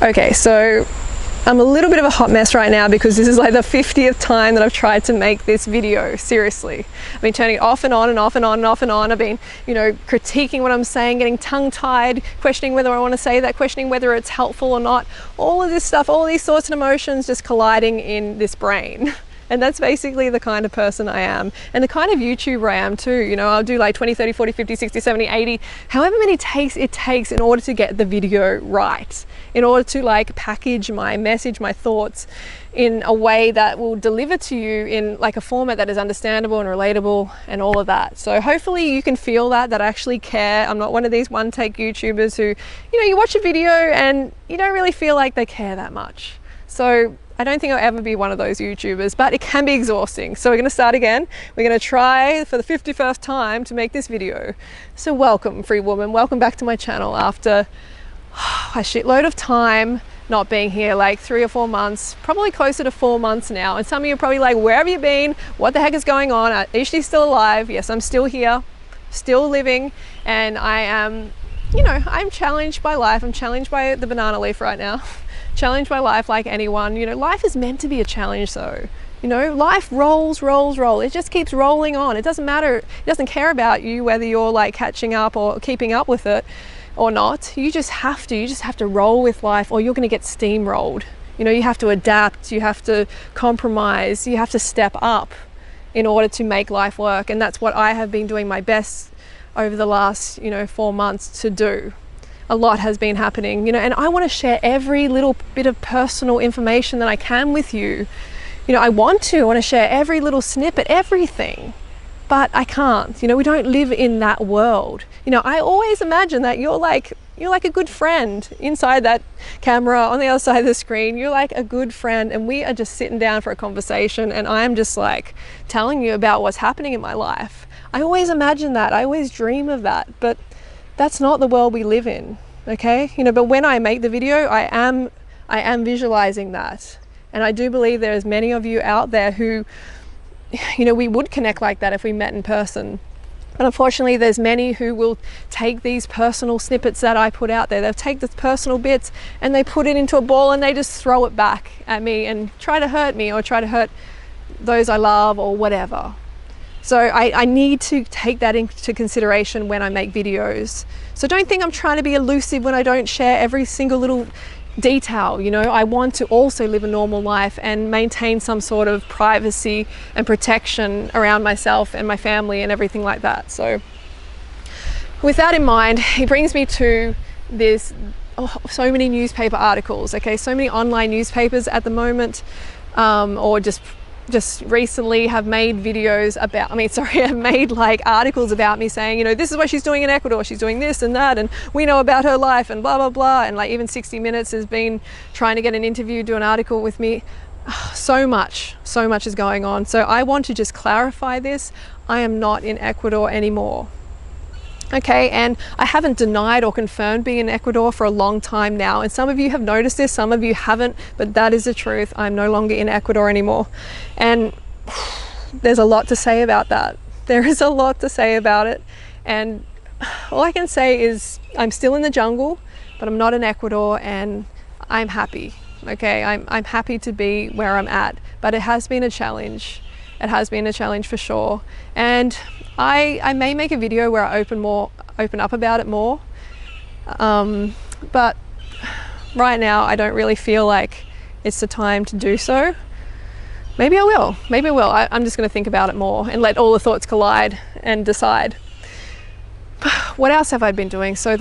Okay, so I'm a little bit of a hot mess right now because this is like the 50th time that I've tried to make this video. Seriously, I've been turning it off and on and off and on and off and on. I've been, critiquing what I'm saying, getting tongue-tied, questioning whether I want to say that, questioning whether it's helpful or not. All of this stuff, all these thoughts and emotions just colliding in this brain. And that's basically the kind of person I am, and the kind of YouTuber I am too. I'll do like 20, 30, 40, 50, 60, 70, 80, however many takes it takes in order to get the video right, in order to like package my message, my thoughts in a way that will deliver to you in like a format that is understandable and relatable and all of that. So hopefully you can feel that I actually care. I'm not one of these one-take YouTubers who, you watch a video and you don't really feel like they care that much. So I don't think I'll ever be one of those YouTubers, but it can be exhausting. So we're gonna start again. We're gonna try for the 51st time to make this video. So welcome, free woman, welcome back to my channel after a shitload of time not being here, like 3 or 4 months, probably closer to 4 months now. And some of you are probably like, where have you been? What the heck is going on? Is she still alive? Yes, I'm still here, still living, and I am, I'm challenged by life. I'm challenged by the banana leaf right now. Challenged by life like anyone. Life is meant to be a challenge though. Life rolls. It just keeps rolling on. It doesn't matter. It doesn't care about you whether you're like catching up or keeping up with it or not. You just have to roll with life, or you're going to get steamrolled. You have to adapt, you have to compromise, you have to step up in order to make life work. And that's what I have been doing my best over the last, 4 months to do. A lot has been happening, and I want to share every little bit of personal information that I can with you. I want to share every little snippet, everything, but I can't. We don't live in that world. I always imagine that you're like a good friend inside that camera on the other side of the screen. You're like a good friend, and we are just sitting down for a conversation, and I'm just like telling you about what's happening in my life. I always imagine that. I always dream of that, but that's not the world we live in, okay? But when I make the video, I am visualizing that. And I do believe there's many of you out there who, we would connect like that if we met in person. But unfortunately, there's many who will take these personal snippets that I put out there. They'll take the personal bits and they put it into a ball and they just throw it back at me and try to hurt me or try to hurt those I love or whatever. So I need to take that into consideration when I make videos. So don't think I'm trying to be elusive when I don't share every single little detail. I want to also live a normal life and maintain some sort of privacy and protection around myself and my family and everything like that. So with that in mind, it brings me to this, so many newspaper articles, okay? So many online newspapers at the moment, or just recently have made videos about, have made like articles about me saying, this is what she's doing in Ecuador, she's doing this and that, and we know about her life and blah, blah, blah. And like even 60 Minutes has been trying to get an interview, do an article with me. So much is going on. So I want to just clarify this. I am not in Ecuador anymore. Okay, and I haven't denied or confirmed being in Ecuador for a long time now, and some of you have noticed this, some of you haven't, but that is the truth. I'm no longer in Ecuador anymore, and there's a lot to say about that. There is a lot to say about it, and all I can say is I'm still in the jungle, but I'm not in Ecuador, and I'm happy. Okay, I'm happy to be where I'm at, but it has been a challenge. It has been a challenge for sure, and I may make a video where I open up about it more, but right now I don't really feel like it's the time to do so. Maybe I will. I'm just going to think about it more and let all the thoughts collide and decide. What else have I been doing? So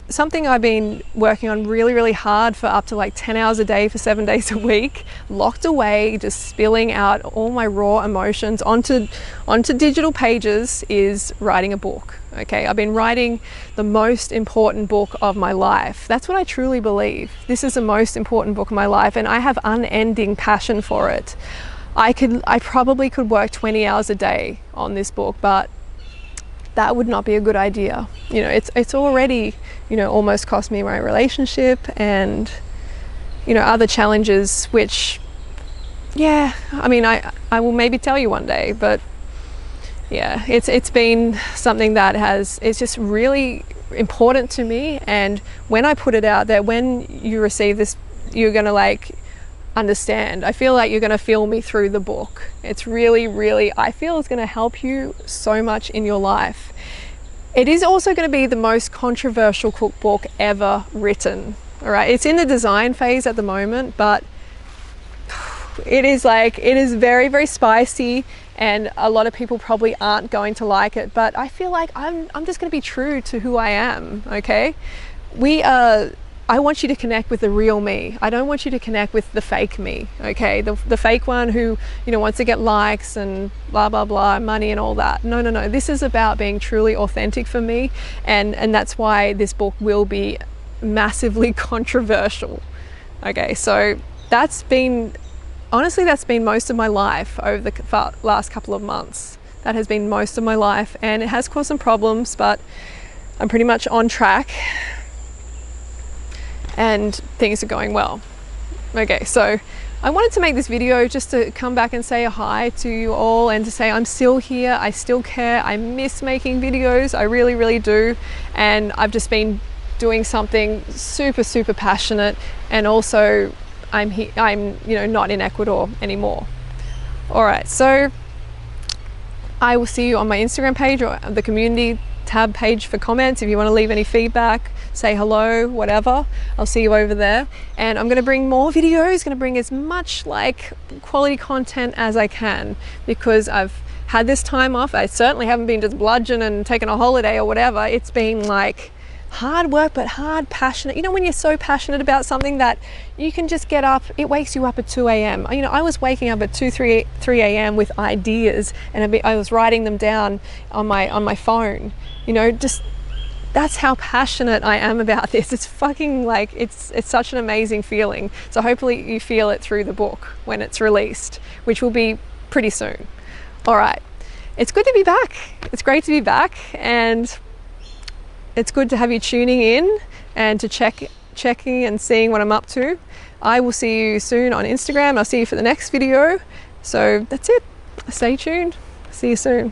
something I've been working on really hard for up to like 10 hours a day for 7 days a week, locked away, just spilling out all my raw emotions onto digital pages, is writing a book. Okay, I've been writing the most important book of my life. That's what I truly believe. This is the most important book of my life, and I have unending passion for it. I probably could work 20 hours a day on this book, but that would not be a good idea. It's already, almost cost me my relationship and, other challenges, which, yeah, I will maybe tell you one day, but yeah, it's been something that it's just really important to me, and when I put it out there, when you receive this, you're gonna like understand. I feel like you're gonna feel me through the book. It's really, I feel it's gonna help you so much in your life. It is also gonna be the most controversial cookbook ever written. All right, it's in the design phase at the moment, but it is very very spicy, and a lot of people probably aren't going to like it, but I feel like I'm just going to be true to who I am. Okay, I want you to connect with the real me. I don't want you to connect with the fake me. Okay, the fake one who, you know, wants to get likes and blah blah blah, money and all that. No, this is about being truly authentic for me, and that's why this book will be massively controversial. Okay, so honestly, that's been most of my life over the last couple of months. That has been most of my life, and it has caused some problems, but I'm pretty much on track and things are going well. Okay, so I wanted to make this video just to come back and say hi to you all, and to say I'm still here, I still care, I miss making videos, I really do, and I've just been doing something super passionate, and also I'm you know, not in Ecuador anymore. All right, so I will see you on my Instagram page or the community tab page for comments. If you want to leave any feedback, say hello, whatever, I'll see you over there. And I'm going to bring more videos, going to bring as much like quality content as I can, because I've had this time off. I certainly haven't been just bludgeon and taken a holiday or whatever. It's been like hard work, but hard, passionate. You know, when you're so passionate about something that you can just get up, it wakes you up at 2 a.m. You know, I was waking up at 3 a.m. with ideas, and I was writing them down on my phone. You know, just that's how passionate I am about this. It's fucking like, it's such an amazing feeling. So hopefully you feel it through the book when it's released, which will be pretty soon. All right, it's good to be back. It's great to be back, and it's good to have you tuning in and to checking and seeing what I'm up to. I will see you soon on Instagram. I'll see you for the next video. So that's it. Stay tuned. See you soon.